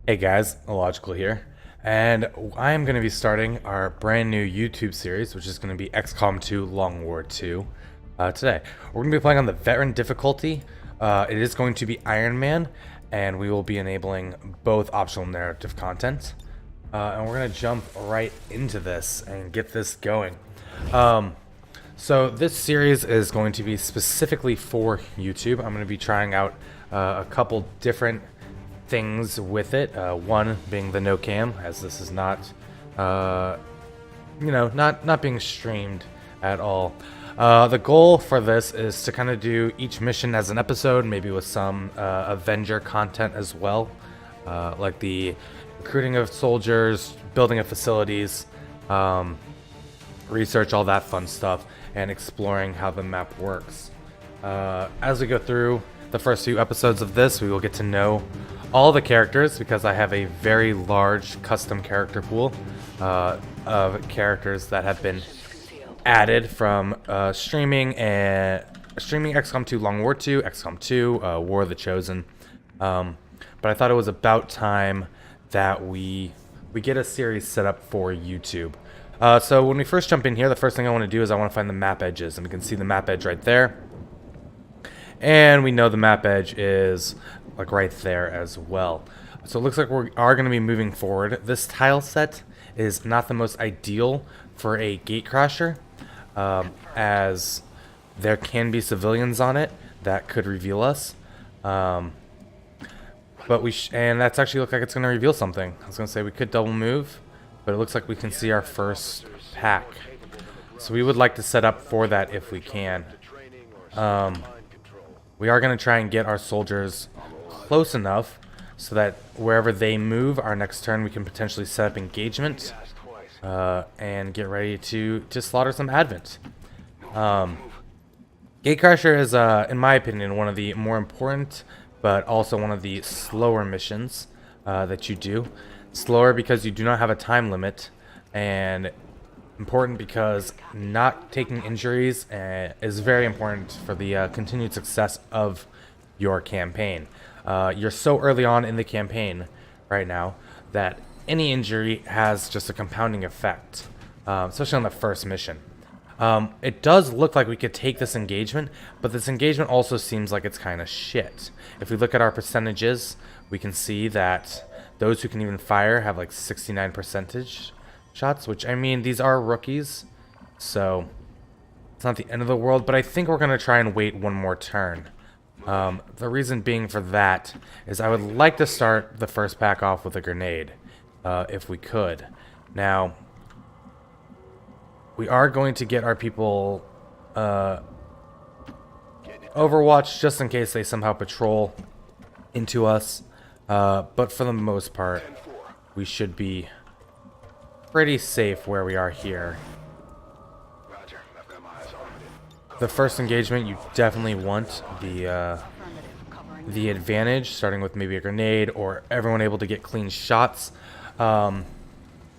Hey guys, Illogical here, and I am going to be starting our brand new YouTube series, which is going to be Xcom2 Long War 2 today. We're going to be playing on the veteran difficulty. It is going to be Ironman, and we will be enabling both optional narrative content. And we're going to jump right into this and get this going. So this series is going to be specifically for YouTube. I'm going to be trying out a couple different things with it. One being the no cam, as this is not, not being streamed at all. The goal for this is to kind of do each mission as an episode, maybe with some Avenger content as well, like the recruiting of soldiers, building of facilities, research, all that fun stuff, and exploring how the map works. As we go through the first few episodes of this, we will get to know all the characters, because I have a very large custom character pool of characters that have been added from streaming XCOM2 Long War 2, XCOM2, War of the Chosen. But I thought it was about time that we get a series set up for YouTube. So when we first jump in here, the first thing I want to do is I want to find the map edges, and we can see the map edge right there. And we know the map edge is like right there as well. So it looks like we are going to be moving forward. This tile set is not the most ideal for a Gatecrasher, as there can be civilians on it that could reveal us. But and that's actually look like it's going to reveal something. I was going to say we could double move, but it looks like we can see our first pack. So we would like to set up for that if we can. We are going to try and get our soldiers close enough so that wherever they move, our next turn we can potentially set up engagement and get ready to slaughter some Advent. Gatecrasher is, in my opinion, one of the more important, but also one of the slower missions that you do. Slower because you do not have a time limit, and important because not taking injuries is very important for the continued success of your campaign. You're so early on in the campaign right now that any injury has just a compounding effect, especially on the first mission. It does look like we could take this engagement, but this engagement also seems like it's kind of shit. If we look at our percentages, we can see that those who can even fire have like 69% shots, which, I mean, these are rookies, so it's not the end of the world, but I think we're going to try and wait one more turn. The reason being for that is I would like to start the first pack off with a grenade, if we could. Now, we are going to get our people Overwatch just in case they somehow patrol into us, but for the most part, we should be pretty safe where we are here. The first engagement, you definitely want the advantage, starting with maybe a grenade or everyone able to get clean shots. Oh,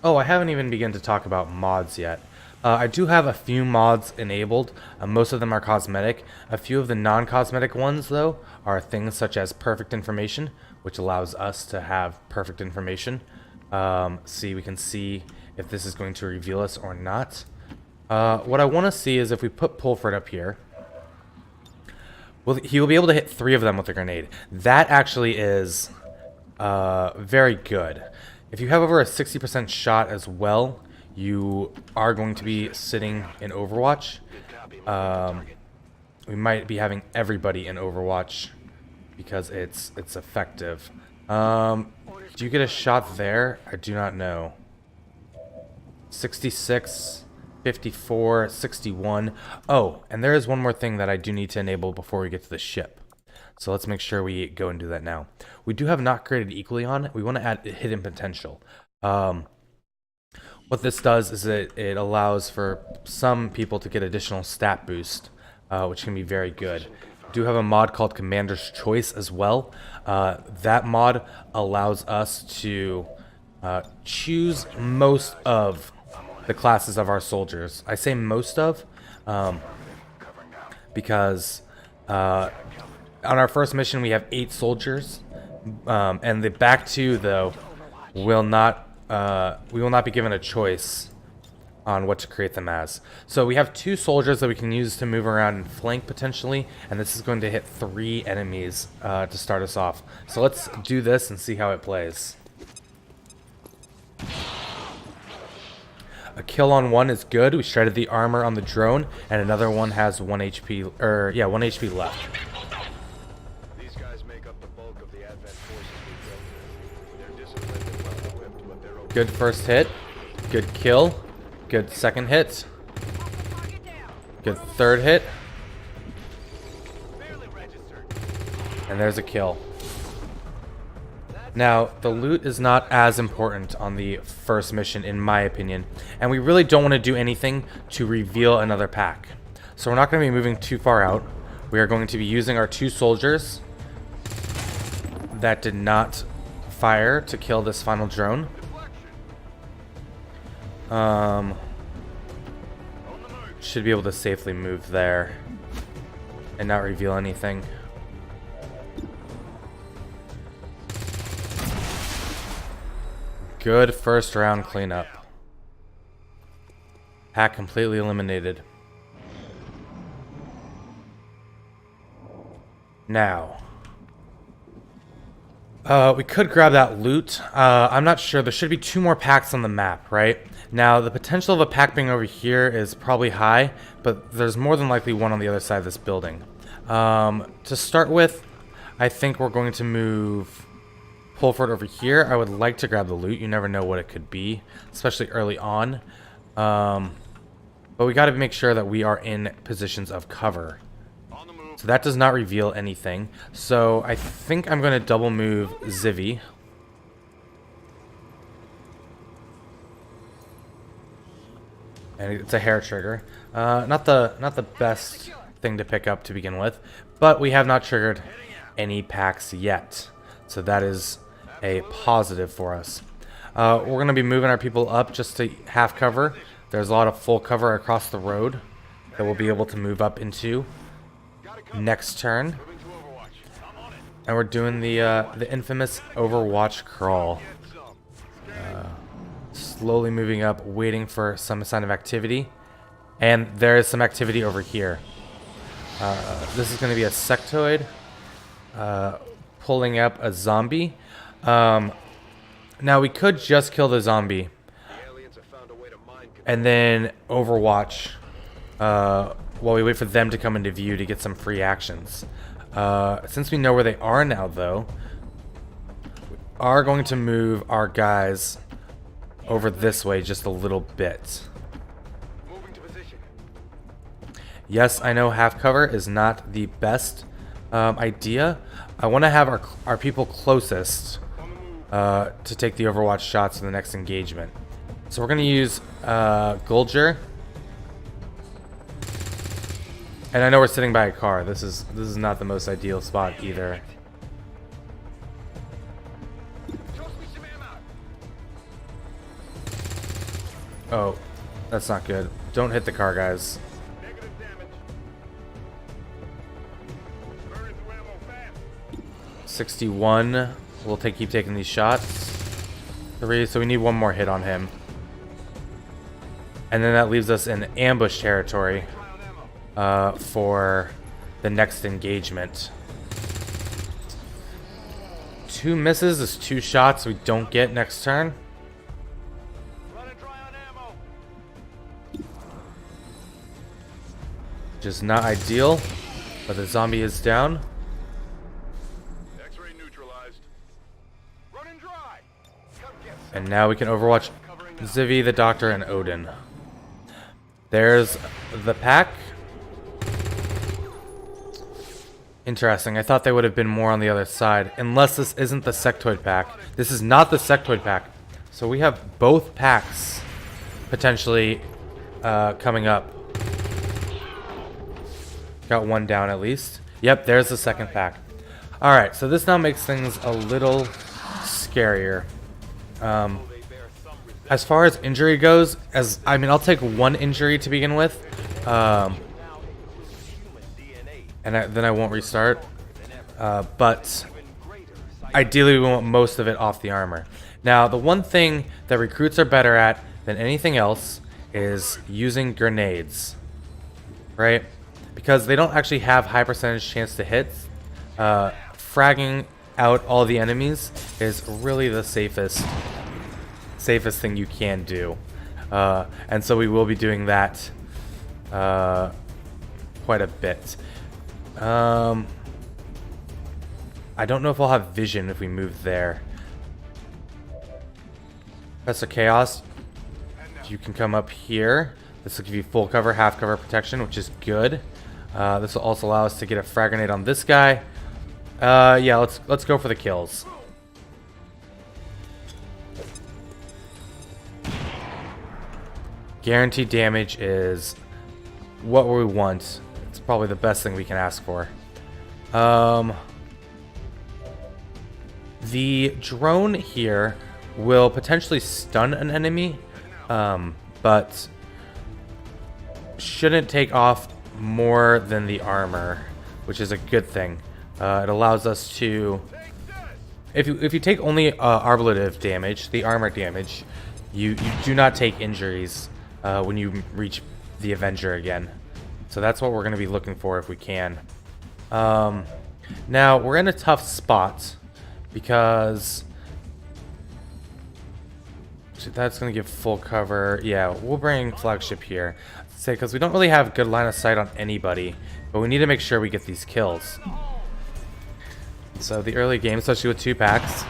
I haven't even begun to talk about mods yet. I do have a few mods enabled. Most of them are cosmetic. A few of the non-cosmetic ones, though, are things such as perfect information, which allows us to have perfect information. See, we can see if this is going to reveal us or not. What I want to see is if we put Pulford up here, he will be able to hit 3 of them with a grenade. That actually is very good. If you have over a 60% shot as well, you are going to be sitting in Overwatch. We might be having everybody in Overwatch because it's effective. Do you get a shot there? I do not know. 66... 54, 61. Oh, and there is one more thing that I do need to enable before we get to the ship. So let's make sure we go and do that now. We do have not created equally on. We want to add hidden potential. What this does is it allows for some people to get additional stat boost, which can be very good. We do have a mod called Commander's Choice as well. That mod allows us to choose most of the classes of our soldiers. I say most of because on our first mission we have 8 soldiers And the back two, though, will not we will not be given a choice on what to create them as. So we have 2 soldiers that we can use to move around and flank potentially, and this is going to hit 3 enemies to start us off. So let's do this and see how it plays. A kill on 1 is good. We shredded the armor on the drone, and another one has 1 HP, or yeah, 1 HP left. These guys make up the bulk of the Advent forces we built. They're disciplined and well-equipped, but they're okay. Good first hit. Good kill. Good second hit. Good third hit. And there's a kill. Now, the loot is not as important on the first mission, in my opinion, and we really don't want to do anything to reveal another pack. So we're not going to be moving too far out. We are going to be using our 2 soldiers that did not fire to kill this final drone. Should be able to safely move there and not reveal anything. Good first round cleanup. Pack completely eliminated. Now, we could grab that loot. I'm not sure. There should be 2 more packs on the map, right? Now, the potential of a pack being over here is probably high, but there's more than likely one on the other side of this building. To start with, I think we're going to move Pulford over here. I would like to grab the loot. You never know what it could be, especially early on. But we got to make sure that we are in positions of cover. So that does not reveal anything. So I think I'm going to double move Zivy. And it's a hair trigger. Not the best thing to pick up to begin with, but we have not triggered any packs yet. So that is a positive for us. We're going to be moving our people up just to half cover. There's a lot of full cover across the road that we'll be able to move up into next turn. And we're doing the infamous Overwatch crawl. Slowly moving up, waiting for some sign of activity. And there is some activity over here. This is going to be a sectoid pulling up a zombie. Now we could just kill the zombie and then Overwatch while we wait for them to come into view to get some free actions. Since we know where they are now, though, we are going to move our guys over this way just a little bit. Yes, I know half cover is not the best idea. I want to have our people closest to take the Overwatch shots in the next engagement. So we're going to use Gulger. And I know we're sitting by a car. This is not the most ideal spot either. Oh, that's not good. Don't hit the car, guys. 61. We'll keep taking these shots. 3, so we need 1 more hit on him. And then that leaves us in ambush territory for the next engagement. 2 misses is 2 shots we don't get next turn. Which is not ideal, but the zombie is down. And now we can Overwatch Zivy, the Doctor, and Odin. There's the pack. Interesting. I thought they would have been more on the other side. Unless this isn't the sectoid pack. This is not the sectoid pack. So we have both packs potentially coming up. Got 1 down at least. Yep, there's the second pack. Alright, so this now makes things a little scarier. As far as injury goes, I'll take 1 injury to begin with, and then I won't restart. But ideally we want most of it off the armor. Now, the one thing that recruits are better at than anything else is using grenades, right? Because they don't actually have high percentage chance to hit. Fragging out all the enemies is really the safest thing you can do. And so we will be doing that quite a bit. I don't know if I'll have vision if we move there. Professor Chaos, you can come up here. This will give you full cover, half cover protection, which is good. This will also allow us to get a frag grenade on this guy. Yeah, let's go for the kills. Guaranteed damage is what we want. It's probably the best thing we can ask for. The drone here will potentially stun an enemy, but shouldn't take off more than the armor, which is a good thing. It allows us to, if you take only arbalative damage, the armor damage, you do not take injuries when you reach the Avenger again. So that's what we're going to be looking for if we can. Now we're in a tough spot because that's going to give full cover. Yeah, we'll bring flagship here. Say, because we don't really have good line of sight on anybody, but we need to make sure we get these kills. So the early game, especially with 2 packs,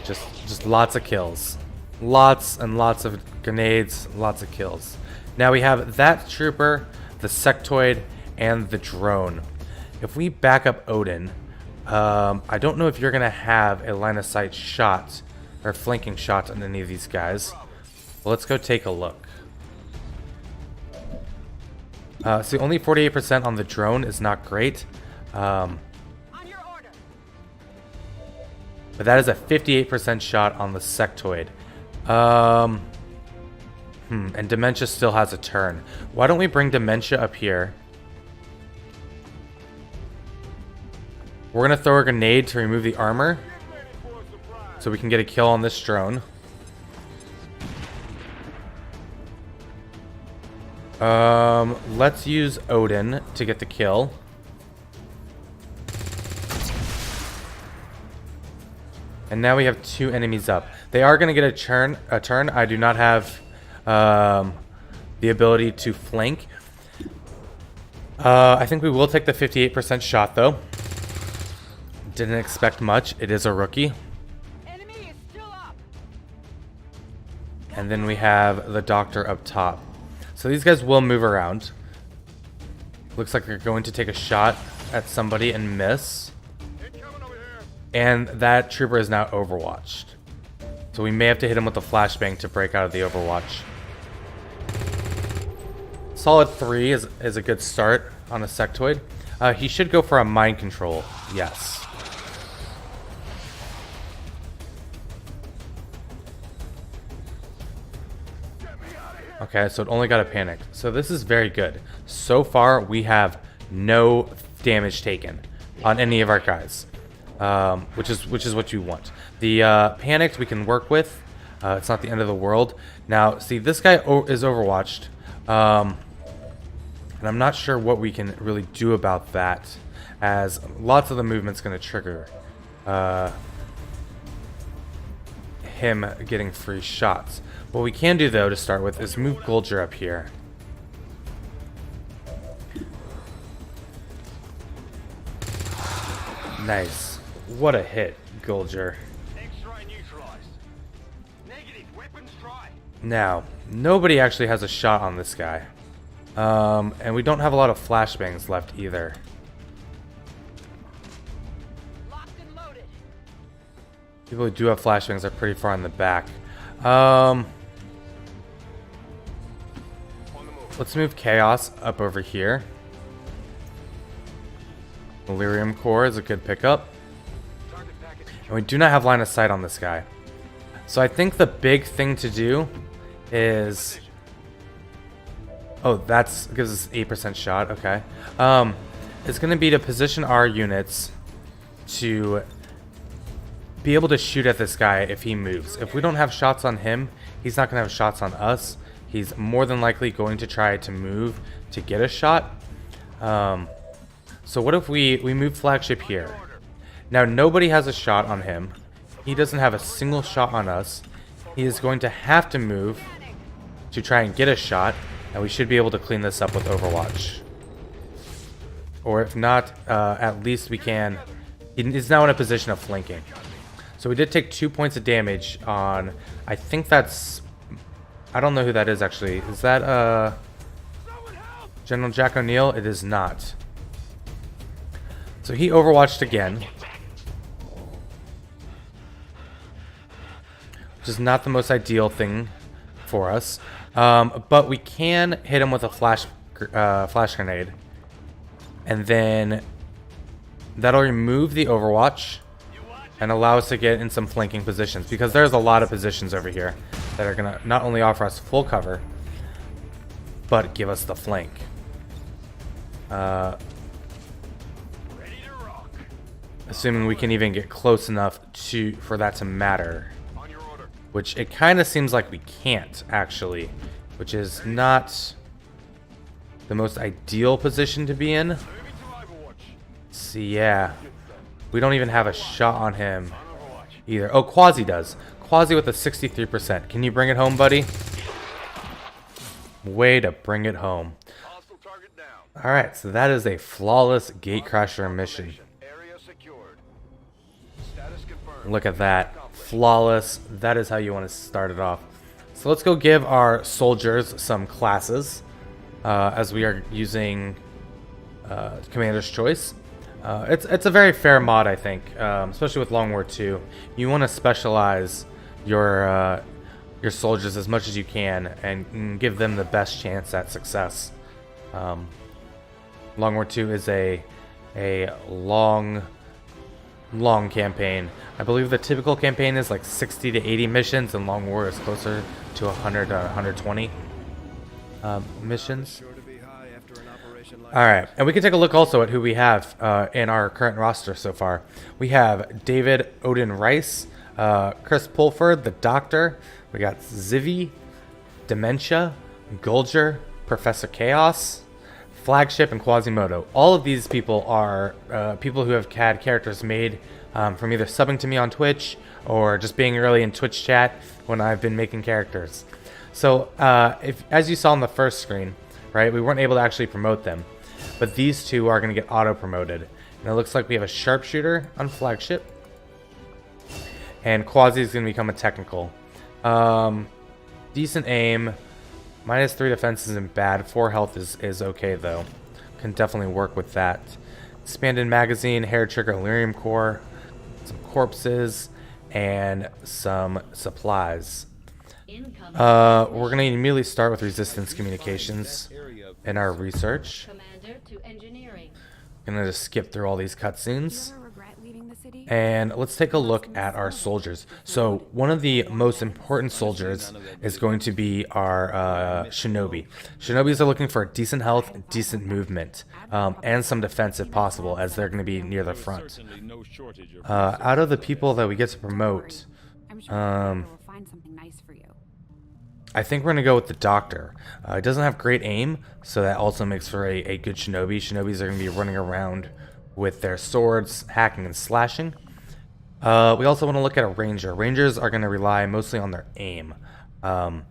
just lots of kills. Lots and lots of grenades, lots of kills. Now we have that trooper, the sectoid, and the drone. If we back up Odin, I don't know if you're going to have a line of sight shot or flanking shot on any of these guys. Well, let's go take a look. So only 48% on the drone is not great. But that is a 58% shot on the sectoid. And Dementia still has a turn. Why don't we bring Dementia up here? We're going to throw a grenade to remove the armor, so we can get a kill on this drone. Let's use Odin to get the kill. And now we have 2 enemies up. They are going to get a turn. I do not have the ability to flank. I think we will take the 58% shot, though. Didn't expect much. It is a rookie. Enemy is still up. And then we have the doctor up top. So these guys will move around. Looks like they're going to take a shot at somebody and miss. And that trooper is now overwatched. So we may have to hit him with a flashbang to break out of the overwatch. Solid 3 is a good start on a sectoid. He should go for a mind control. Yes. Okay, so it only got a panic. So this is very good. So far, we have no damage taken on any of our guys, which is what you want. The panicked we can work with. It's not the end of the world. Now, see, this guy is overwatched, and I'm not sure what we can really do about that, as lots of the movement's going to trigger him getting free shots. What we can do, though, to start with, is move Golger up here. Nice. What a hit, Golger. Now, nobody actually has a shot on this guy. And we don't have a lot of flashbangs left either. People who do have flashbangs are pretty far in the back. Let's move Chaos up over here. Delirium Core is a good pickup. And we do not have line of sight on this guy. So I think the big thing to do is... Oh, that gives us 8% shot. Okay. It's going to be to position our units to be able to shoot at this guy if he moves. If we don't have shots on him, he's not going to have shots on us. He's more than likely going to try to move to get a shot. So what if we move flagship here? Now nobody has a shot on him. He doesn't have a single shot on us. He is going to have to move to try and get a shot, and we should be able to clean this up with Overwatch. Or if not, at least we can. He's now in a position of flanking. So we did take 2 points of damage on, I think that's, I don't know who that is actually. Is that General Jack O'Neill? It is not. So he overwatched again, which is not the most ideal thing for us. But we can hit him with a flash grenade, and then that'll remove the overwatch and allow us to get in some flanking positions, because there's a lot of positions over here that are gonna not only offer us full cover but give us the flank. Assuming we can even get close enough for that to matter, which it kind of seems like we can't actually, which is not the most ideal position to be in. See, yeah, we don't even have a shot on him either. Oh, Quasi does. Quasi with a 63%. Can you bring it home, buddy? Way to bring it home. Alright, so that is a flawless Gatecrasher mission. Look at that. Flawless. That is how you want to start it off. So let's go give our soldiers some classes, as we are using Commander's Choice. It's a very fair mod, I think, especially with Long War 2. You want to specialize your soldiers as much as you can and give them the best chance at success. Long War 2 is a long campaign. I believe the typical campaign is like 60 to 80 missions, and Long War is closer to 100 to 120 missions. Alright, and we can take a look also at who we have in our current roster so far. We have David Odin Rice, Chris Pulford, the Doctor. We got Zivy, Dementia, Gulger, Professor Chaos, Flagship, and Quasimodo. All of these people are people who have had characters made from either subbing to me on Twitch or just being early in Twitch chat when I've been making characters. So as you saw on the first screen, right, we weren't able to actually promote them, but these two are going to get auto promoted. And it looks like we have a sharpshooter on Flagship, and Quasi is going to become a technical. Decent aim, -3 defense isn't bad. 4 health is okay though. Can definitely work with that. Expanded magazine, hair trigger, lyrium core, some corpses, and some supplies. We're gonna immediately start with resistance communications in our research. Gonna just skip through all these cutscenes. And let's take a look at our soldiers. So one of the most important soldiers is going to be our shinobi. Shinobis are looking for decent health, decent movement, and some defense if possible, as they're going to be near the front. Out of the people that we get to promote, I think we're going to go with the Doctor. It doesn't have great aim, so that also makes for a good shinobi. Shinobis are going to be running around with their swords, hacking and slashing. We also want to look at a ranger. Rangers are going to rely mostly on their aim. So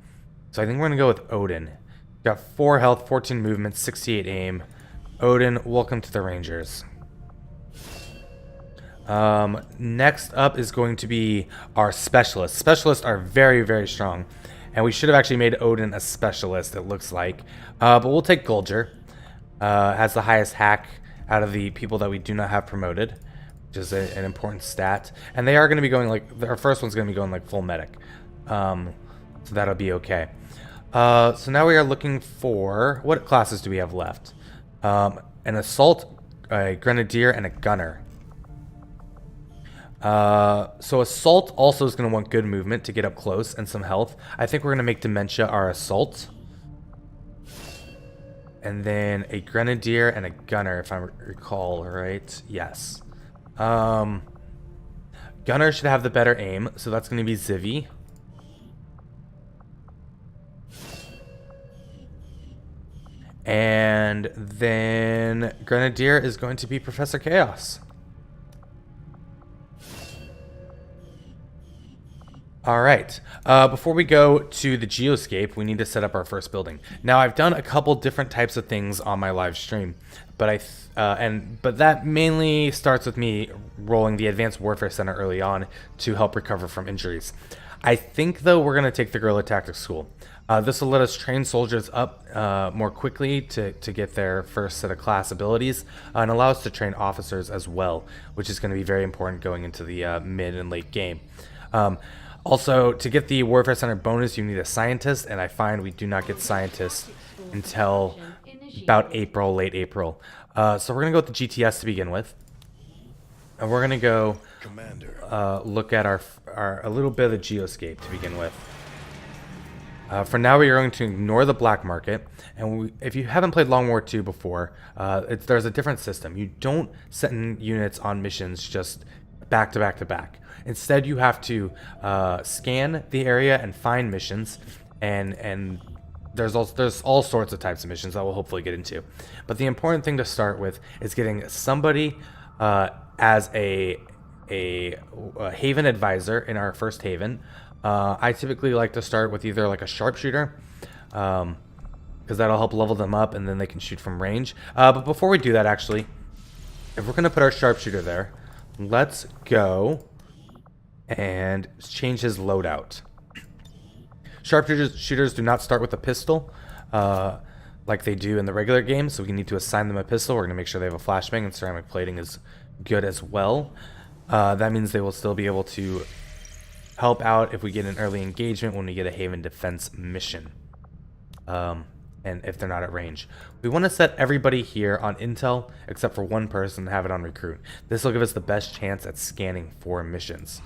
I think we're going to go with Odin. Got 4 health, 14 movement, 68 aim. Odin, welcome to the Rangers. Next up is going to be our specialists. Specialists are very, very strong. And we should have actually made Odin a specialist, it looks like. But we'll take Gulger. Has the highest hack out of the people that we do not have promoted, which is an important stat. And they are going to be going like, our first one's going to be going like full medic. So that'll be okay. So now we are looking for, what classes do we have left? An assault, a grenadier, and a gunner. So assault also is going to want good movement to get up close and some health. I think we're going to make dementia our assault. And then a grenadier and a gunner, if I recall right. Yes. Gunner should have the better aim, so that's going to be Zivy. And then Grenadier is going to be Professor Chaos. All right. Before we go to the geoscape, we need to set up our first building. Now, I've done a couple different types of things on my live stream, but but that mainly starts with me rolling the Advanced Warfare Center early on to help recover from injuries. I think, though, we're going to take the Guerrilla Tactics School. This will let us train soldiers up more quickly to get their first set of class abilities, and allow us to train officers as well, which is going to be very important going into the mid and late game. Also, to get the Warfare Center bonus, you need a scientist, and I find we do not get scientists until about April, late April. So we're going to go with the GTS to begin with. And we're going to go look at a little bit of the geoscape to begin with. For now, we are going to ignore the black market. And if you haven't played Long War II before, there's a different system. You don't send units on missions just back to back to back. Instead, you have to scan the area and find missions, and there's all sorts of types of missions that we'll hopefully get into. But the important thing to start with is getting somebody as a haven advisor in our first haven. I typically like to start with either like a sharpshooter, because that'll help level them up, and then they can shoot from range. But before we do that, actually, if we're going to put our sharpshooter there, let's go and change his loadout. Sharpshooters do not start with a pistol like they do in the regular game, so we need to assign them a pistol. We're going to make sure they have a flashbang, and ceramic plating is good as well. That means they will still be able to help out if we get an early engagement when we get a Haven Defense mission, and if they're not at range. We want to set everybody here on Intel except for one person and have it on Recruit. This will give us the best chance at scanning for missions.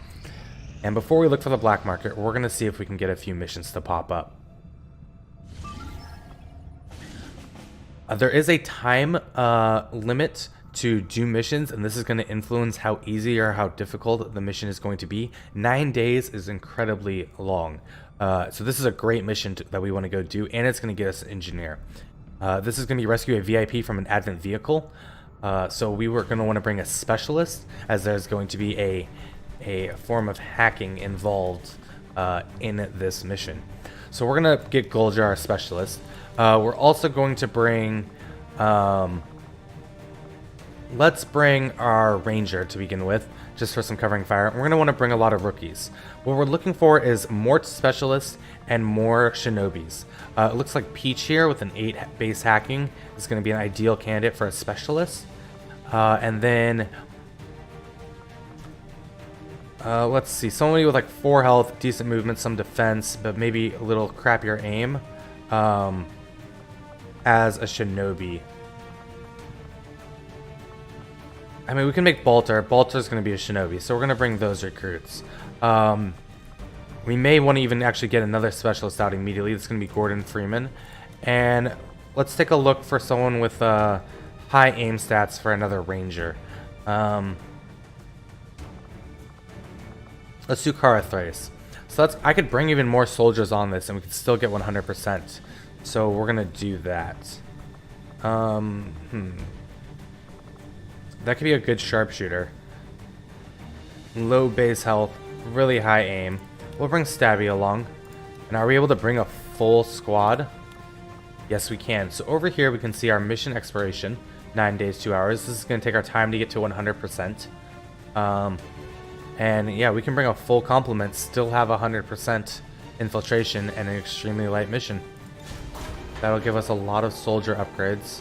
And before we look for the black market, we're going to see if we can get a few missions to pop up. There is a time limit to do missions, and this is going to influence how easy or how difficult the mission is going to be. 9 days is incredibly long. So this is a great mission that we want to go do, and it's going to get us an engineer. This is going to be rescue a VIP from an advent vehicle. So we were going to want to bring a specialist, as there's going to be a form of hacking involved in this mission. So we're going to get Goljar, our specialist. We're also going to bring... let's bring our ranger to begin with, just for some covering fire. We're going to want to bring a lot of rookies. What we're looking for is more specialists and more shinobis. It looks like Peach here with an 8 base hacking is going to be an ideal candidate for a specialist. And then... let's see, somebody with like 4 health, decent movement, some defense, but maybe a little crappier aim as a shinobi. I mean, we can make Balter. Balter's going to be a shinobi, so we're going to bring those recruits. We may want to even actually get another specialist out immediately. It's going to be Gordon Freeman. And let's take a look for someone with high aim stats for another ranger. Let's do Kara Thrace. So I could bring even more soldiers on this, and we could still get 100%. So we're going to do that. That could be a good sharpshooter. Low base health, really high aim. We'll bring Stabby along. And are we able to bring a full squad? Yes, we can. So over here we can see our mission expiration. 9 days, 2 hours. This is going to take our time to get to 100%. And yeah, we can bring a full complement, still have 100% infiltration, and an extremely light mission. That'll give us a lot of soldier upgrades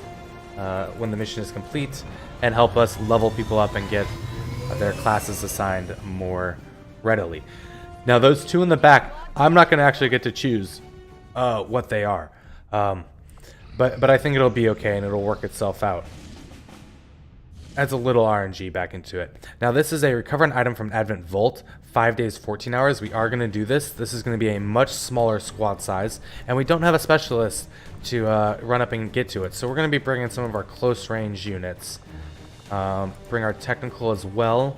when the mission is complete, and help us level people up and get their classes assigned more readily. Now those two in the back, I'm not going to actually get to choose what they are. But I think it'll be okay, and it'll work itself out. Adds a little RNG back into it. Now this is a recover an item from Advent Vault, 5 days, 14 hours. We are going to do this. This is going to be a much smaller squad size, and we don't have a specialist to run up and get to it. So we're going to be bringing some of our close range units. Bring our technical as well.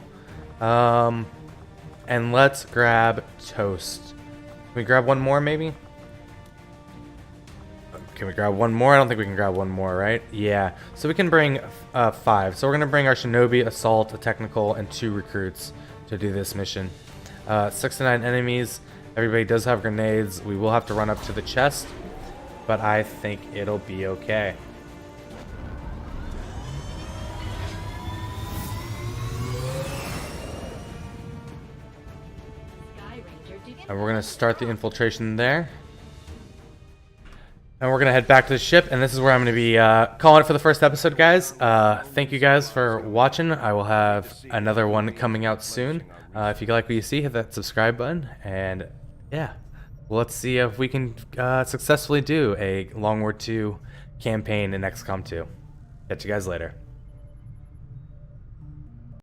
And let's grab toast. Can we grab one more, maybe? Can we grab one more? I don't think we can grab one more, right? Yeah. So we can bring 5. So we're going to bring our Shinobi, Assault, a Technical, and 2 recruits to do this mission. 6 to 9 enemies. Everybody does have grenades. We will have to run up to the chest, but I think it'll be okay. And we're going to start the infiltration there. And we're going to head back to the ship, and this is where I'm going to be calling it for the first episode, guys. Thank you guys for watching. I will have another one coming out soon. If you like what you see, hit that subscribe button. And yeah, let's see if we can successfully do a Long War II campaign in XCOM 2. Catch you guys later.